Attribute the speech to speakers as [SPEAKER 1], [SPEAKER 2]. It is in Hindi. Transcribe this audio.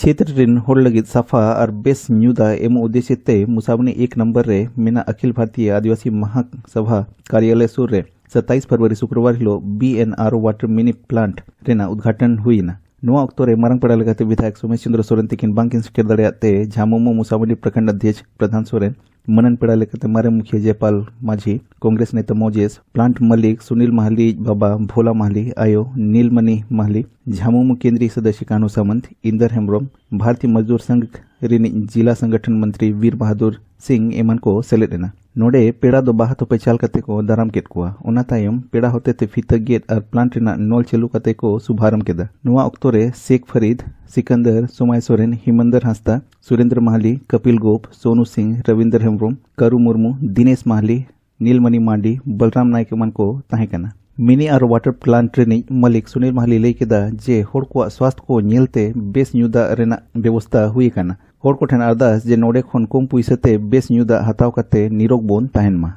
[SPEAKER 1] क्षेत्र रिन होड़ लगित साफा और बेस न्यूदा एम उद्देश्य ते मुसाबनी 1 नंबर रे मेना अखिल भारतीय आदिवासी महासभा कार्यालय सुर रे 27 फरवरी शुक्रवार हिलो BNRO वाटर मिनी प्लांट रेना उद्घाटन हुईना। नोआ अक्तो रे मारंग पड़ा लगाते विधायक सोमेश चंद्र सोरेन तिकिन बांकिन सेटर दड़ियाते झामुमो मुसाबनी प्रखंड अध्यक्ष प्रधान सोरेन मनन पेड़ा लेकर मारे मुखिया जयपाल माझी कांग्रेस नेता मोजेस प्लांट मलिक सुनील महली बाबा भोला महली आयो नीलमणि महली झामुमो केंद्रीय सदस्य कानू सामंत इंदर हेम्ब्रोम भारतीय मजदूर संघ रिनी जिला संगठन मंत्री वीर बहादुर सिंह एमन को सेलेदना। नोडे पेड़ा दो बाहा तो पेचाल कते को दाराम केट कुआ ओना तायम पेड़ा होते ते फिता गेट और प्लांट रिना नोल चलू कते को शुभारंभ केदा। नुआ अक्तो रे शेख फरीद सिकंदर सोमाय सोरेन हिमंदर हंसदा सुरेंद्र महली कपिल गोप सोनू सिंह रविंदर हेम्ब्रोम करू मुर्मू दिनेश महली नीलमणि मांडी बलराम नायक मन को ताहेकना। मिनी और वाटर प्लांट रेनी मलिक सुनील महली लई केदा जे होड़ को स्वास्थ्य को नेलते बेस न्यूदा रेना व्यवस्था हुई काना। होड़ को ठन अरदास जे नोडे खन कम पुइसते बेस न्यूदा हताव कते निरोग बोन ताहेन मा।